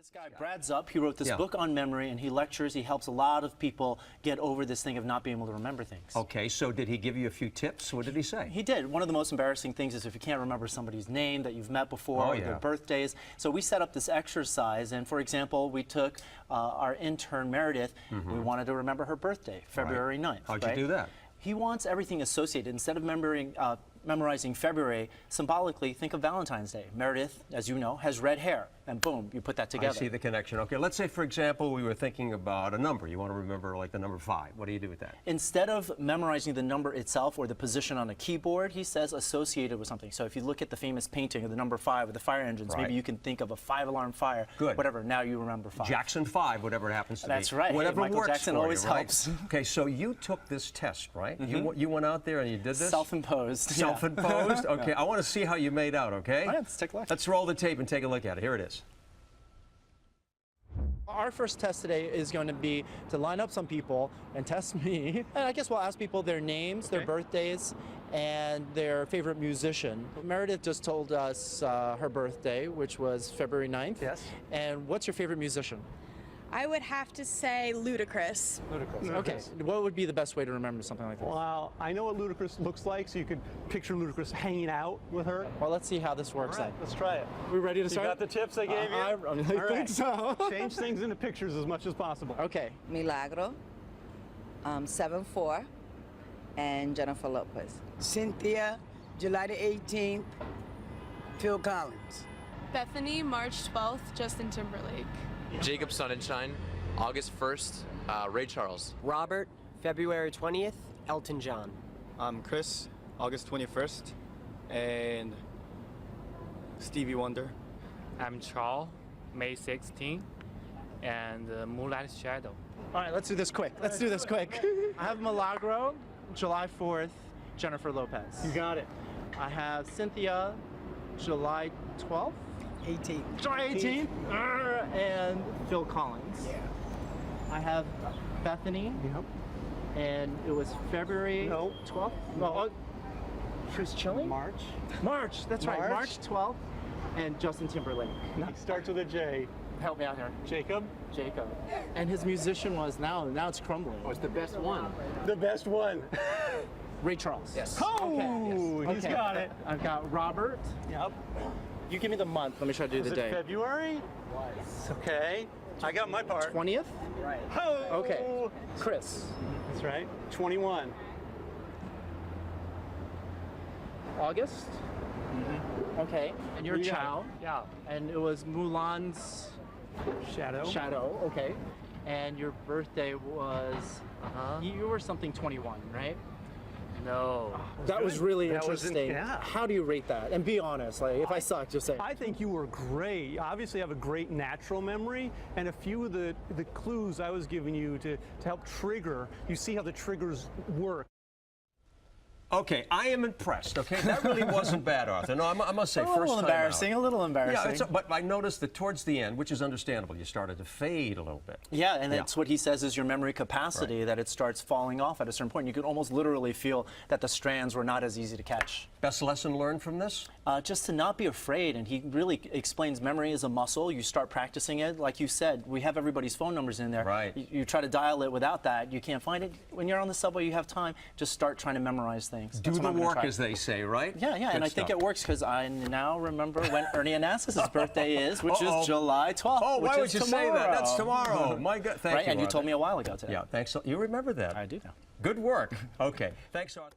This guy, Brad Zupp, he wrote this book on memory, and he lectures. He helps a lot of people get over this thing of not being able to remember things. Okay, so did he give you a few tips? What did he say? He did. One of the most embarrassing things is if you can't remember somebody's name that you've met before, or their birthdays. So we set up this exercise, and for example, we took our intern, Meredith. We wanted to remember her birthday, February 9th. How'd you do that? He wants everything associated. Instead of memorizing February, symbolically, think of Valentine's Day. Meredith, as you know, has red hair, and boom, you put that together. I see the connection. Okay, let's say, for example, we were thinking about a number. You want to remember, like, the number 5. What do you do with that? Instead of memorizing the number itself or the position on a keyboard, he says associated with something. So if you look at the famous painting of the number 5 with the fire engines, maybe you can think of a 5-alarm fire. Good. Whatever, now you remember 5. Jackson 5, whatever it happens to be. That's right. Whatever Michael works Jackson for always you, right? helps. Okay, so you took this test, right? You went out there and you did this? Self-imposed. Self-imposed? Okay, I want to see how you made out, okay? All right, let's take a look. Let's roll the tape and take a look at it. Here it is. Our first test today is going to be to line up some people and test me. And I guess we'll ask people their names, their birthdays, and their favorite musician. Meredith just told us her birthday, which was February 9th. Yes. And what's your favorite musician? I would have to say Ludacris. Ludacris. Okay. What would be the best way to remember something like this? Well, I know what Ludacris looks like, so you could picture Ludacris hanging out with her. Well, let's see how this works then. Let's try it. We ready to start? You got the tips I gave you? I think so. Change things into pictures as much as possible. Okay. Milagro, 7-4, and Jennifer Lopez. Cynthia, July the 18th, Phil Collins. Bethany, March 12th, Justin Timberlake. Jacob Sonnenschein, August 1st, Ray Charles. Robert, February 20th, Elton John. Chris, August 21st, and Stevie Wonder. I'm Charles, May 16th, and Moonlight Shadow. All right, let's do this quick. Let's do this quick. I have Milagro, July 4th, Jennifer Lopez. You got it. I have Cynthia, July 12th. 18th. July 18th. And Phil Collins. Yeah. I have Bethany. Yep. And it was February 12th? No. She was chilling? March. March, that's right. March 12th. And Justin Timberlake. Nice. Starts with a J. Help me out here. Jacob. Jacob. And his musician was, now it's crumbling. Oh, it's the best one. The best one. Ray Charles. Yes. Oh, okay. He's got it. I've got Robert. Yep. You give me the month. Let me try to do the day. February? Okay. I got my part. 20th? Right. Oh. Okay. Chris. That's right. 21. August? Okay. And you're Chow. Yeah. And it was Mulan's Shadow. Okay. And your birthday was, you were something 21, right? No. That was really interesting. How do you rate that? And be honest, like if I suck, just say. I think you were great. Obviously, you have a great natural memory, and a few of the clues I was giving you to help trigger, you see how the triggers work. Okay, I am impressed, okay? That really wasn't bad, Arthur. No, I must say, first time out. A little embarrassing. Yeah, but I noticed that towards the end, which is understandable, you started to fade a little bit. Yeah, and that's what he says is your memory capacity, that it starts falling off at a certain point. You could almost literally feel that the strands were not as easy to catch. Best lesson learned from this? Just to not be afraid, and he really explains memory is a muscle. You start practicing it. Like you said, we have everybody's phone numbers in there. Right. You try to dial it without that, you can't find it. When you're on the subway, you have time, just start trying to memorize things. Do the work, as they say, right? Yeah, yeah, and I think it works because I now remember when Ernie Anastas' birthday is, which is July 12th. Oh, why would you say that? That's tomorrow. My God, thank you. Right, and you told me a while ago today. Yeah, thanks. You remember that. I do now. Good work. Okay, thanks, Arthur.